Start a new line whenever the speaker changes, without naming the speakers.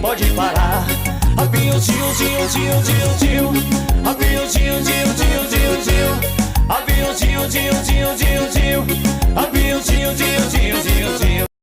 pode parar. Aviãozinho, tio, tio, tio, tio. Aviãozinho, tio, tio, tio, tio. Aviãozinho, tio, tio, tio, tio. Aviãozinho, tio, tio, tio, tio.